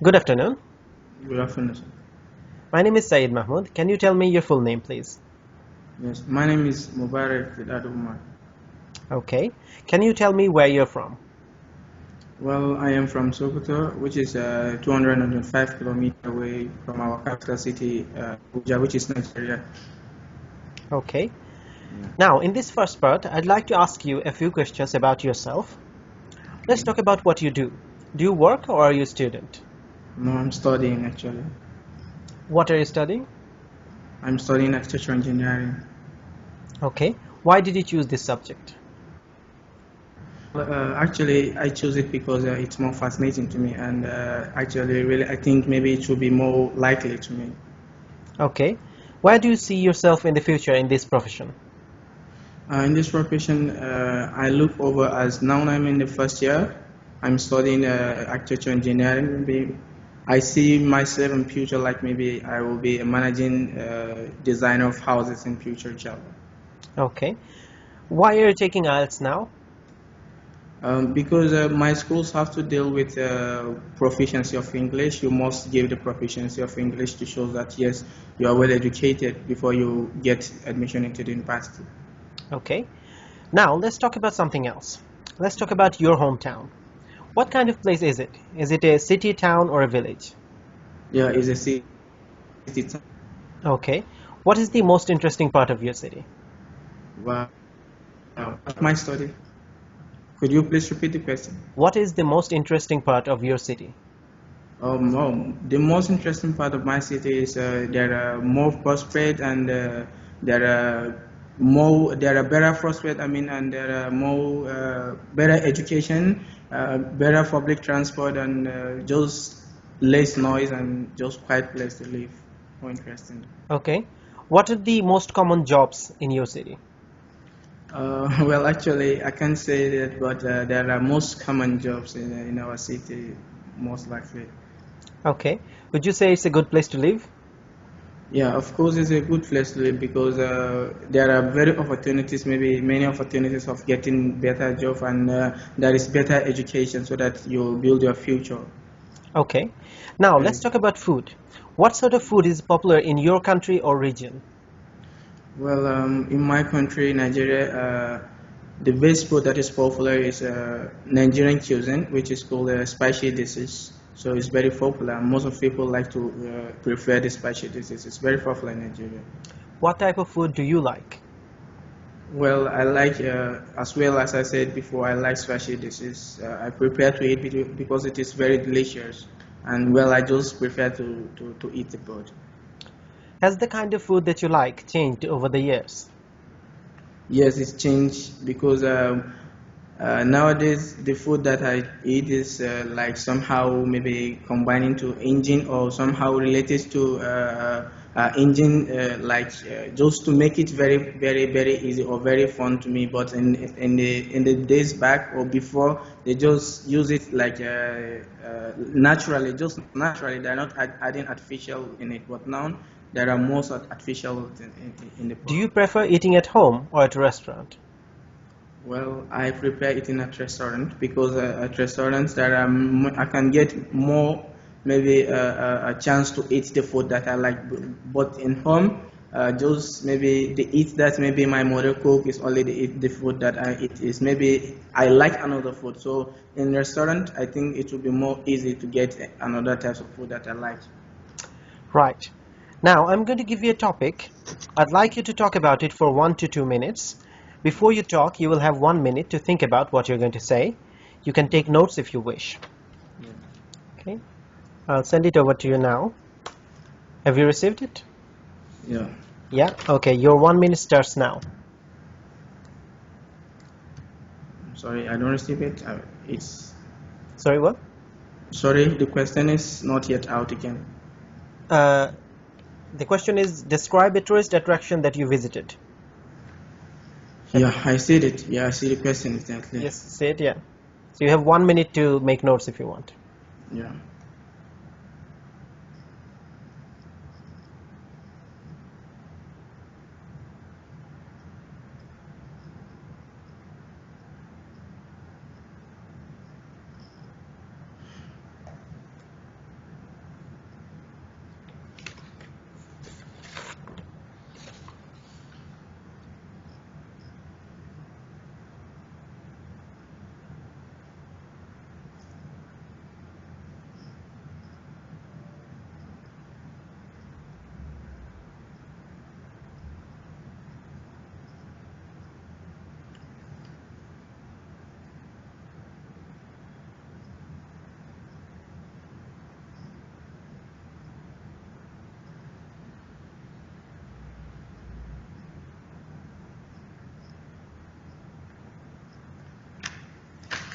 Good afternoon. Good afternoon, sir. My name is Syed Mahmood. Can you tell me your full name, please? Yes, my name is Mubarak Vidad Umar. Okay. Can you tell me where you're from? Well, I am from Sokoto, which is 205 kilometers away from our capital city, Abuja, which is Nigeria. Okay. Yeah. Now, in this first part, I'd like to ask you a few questions about yourself. Let's talk about what you do. Do you work or are you a student? No, I'm studying actually. What are you studying? I'm studying architecture engineering. Okay. Why did you choose this subject? Actually, I chose it because it's more fascinating to me, and actually, really, I think maybe it should be more likely to me. Okay. Where do you see yourself in the future in this profession? In this profession, I look over as now I'm in the first year. I'm studying architecture engineering. Maybe I see myself in future like maybe I will be a managing designer of houses in future job. Okay. Why are you taking IELTS now? Because my schools have to deal with proficiency of English. You must give the proficiency of English to show that yes, you are well educated before you get admission into the university. Okay. Now, let's talk about something else. Let's talk about your hometown. What kind of place is it? Is it a city, town, or a village? Yeah, it's a city. Okay. What is the most interesting part of your city? Wow. My study. Could you please repeat the question? What is the most interesting part of your city? The most interesting part of my city is there are more prospect and there are there are better prospect. I mean, and there are more better education, better public transport, and just less noise and just quiet place to live. More interesting. Okay. What are the most common jobs in your city? Well, actually, I can't say that, but there are most common jobs in our city, most likely. Okay. Would you say it's a good place to live? Yeah, of course, it's a good place to live because there are very opportunities, maybe many opportunities of getting better job and there is better education so that you build your future. Okay. Now, let's Very talk about food. What sort of food is popular in your country or region? well. In my country, Nigeria, the best food that is popular is Nigerian cuisine, which is called spicy dishes. So it's very popular. Most of people like to prefer the spicy dishes. It's very popular in Nigeria. What type of food do you like? Well, I like, as well as I said before, I like spicy dishes. I prepare to eat because it is very delicious. And well, I just prefer to eat the food. Has the kind of food that you like changed over the years? Yes, it's changed because nowadays the food that I eat is like somehow maybe combining to engine or somehow related to engine, just to make it very easy or very fun to me. But in the days back or before, they just use it like naturally, just naturally. They're not adding artificial in it. But now there are most artificial in the Do food. you prefer eating at home or at a restaurant? Well, I prepare eating at restaurant because at restaurants I can get more maybe a chance to eat the food that I like. But in home, just maybe the eat that maybe my mother cook is only the food that I eat is maybe I like another food. So in restaurant, I think it will be more easy to get another types of food that I like. Right. Now, I'm going to give you a topic. I'd like you to talk about it for 1 to 2 minutes. Before you talk, you will have 1 minute to think about what you're going to say. You can take notes if you wish. Yeah. Okay. I'll send it over to you now. Have you received it? Yeah. Yeah? Okay, your 1 minute starts now. I'm sorry, I don't receive it. It's Sorry, what? sorry. The question is not yet out again. Uh, the question is describe a tourist attraction that you visited. Yeah, I see it. Yeah, I see the question exactly. Yes, say it, yeah. So you have 1 minute to make notes if you want. Yeah.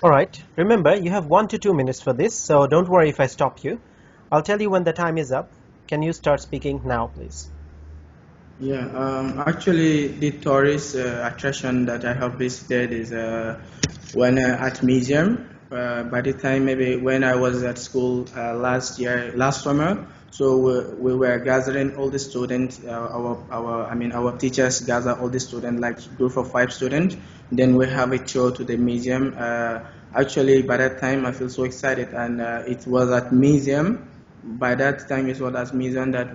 Alright, remember you have 1 to 2 minutes for this, so don't worry if I stop you. I'll tell you when the time is up. Can you start speaking now, please? Yeah, actually, the tourist attraction that I have visited is when at museum. By the time maybe when I was at school last summer, so we were gathering all the students. Our teachers gather all the students, like group of 5 students. Then we have a tour to the museum. Actually, by that time, I feel so excited, and it was at museum. By that time it was at museum that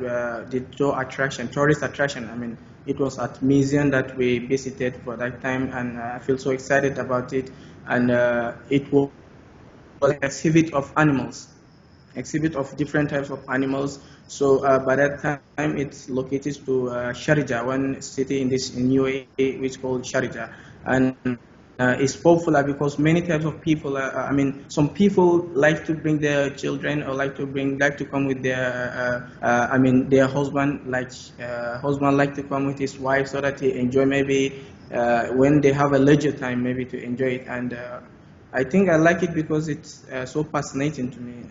the tourist attraction. I mean, it was at museum that we visited for that time, and I feel so excited about it. And it was an exhibit of different types of animals. So by that time, it's located to Sharjah, one city in UAE, which is called Sharjah, and it's popular because many types of people. Some people like to bring their children or like to come with their husband. Husband like to come with his wife so that they enjoy maybe when they have a leisure time maybe to enjoy it. And I think I like it because it's so fascinating to me.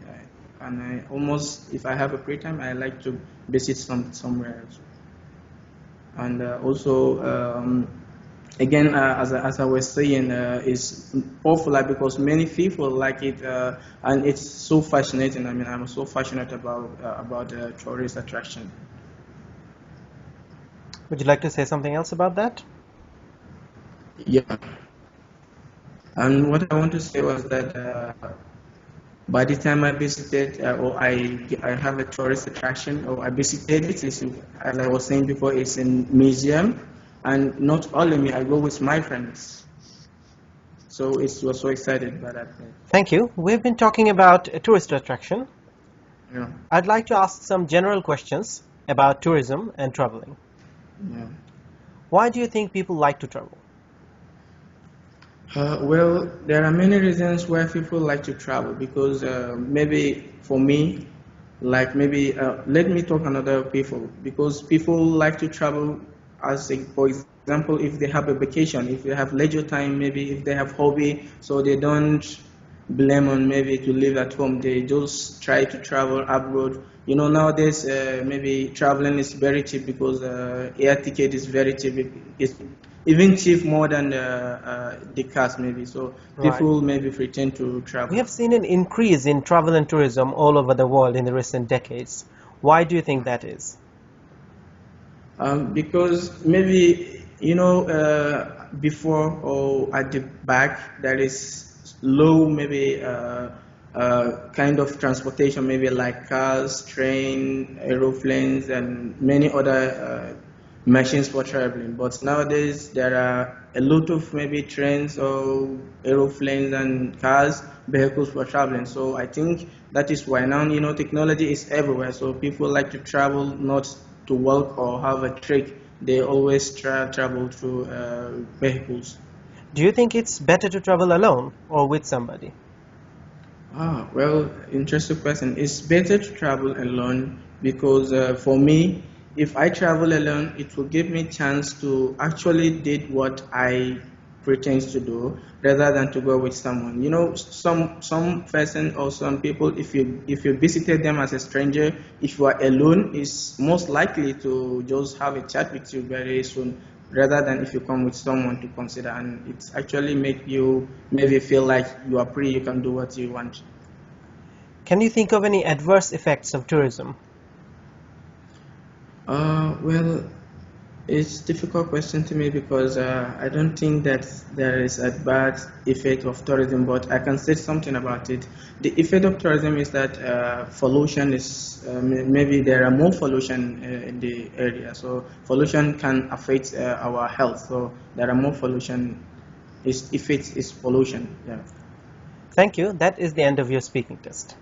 And I almost, if I have a free time, I like to visit somewhere else. And also, again, as I was saying, it's popular because many people like it, and it's so fascinating. I mean, I'm so passionate about tourist attraction. Would you like to say something else about that? Yeah. And what I want to say was that by the time I visited, or I have a tourist attraction, or I visited it, as I was saying before, it's in museum, and not only me, I go with my friends. So it was so excited by that. Thank you. We've been talking about a tourist attraction. Yeah. I'd like to ask some general questions about tourism and traveling. Yeah. Why do you think people like to travel? Well, there are many reasons why people like to travel because maybe for me, let me talk another people because people like to travel for example, if they have a vacation, if they have leisure time, maybe if they have hobby, so they don't blame on maybe to live at home. They just try to travel abroad. You know, nowadays maybe traveling is very cheap because air ticket is very cheap. It's even cheap more than the cars maybe. So Right. people maybe pretend to We travel. have seen an increase in travel and tourism all over the world in the recent decades. Why do you think that is? Because maybe before or at the back there is low maybe kind of transportation, maybe like cars, train, aeroplanes, and many other machines for traveling. But nowadays there are a lot of maybe trains or aeroplanes and cars, vehicles for traveling. So I think that is why now technology is everywhere. So people like to travel not to work or have a trick. They always travel through vehicles. Do you think it's better to travel alone or with somebody? Well, interesting question. It's better to travel alone because for me, if I travel alone, it will give me chance to actually did what I pretend to do rather than to go with someone. You know, some person or some people, if you visited them as a stranger, if you are alone, it's most likely to just have a chat with you very soon rather than if you come with someone to consider, and it's actually make you maybe feel like you are free, you can do what you want. Can you think of any adverse effects of tourism? Well, it's a difficult question to me because I don't think that there is a bad effect of tourism, but I can say something about it. The effect of tourism is that pollution is maybe there are more pollution in the area, so pollution can affect our health. So there are more pollution. Its effect is pollution. Yeah. Thank you. That is the end of your speaking test.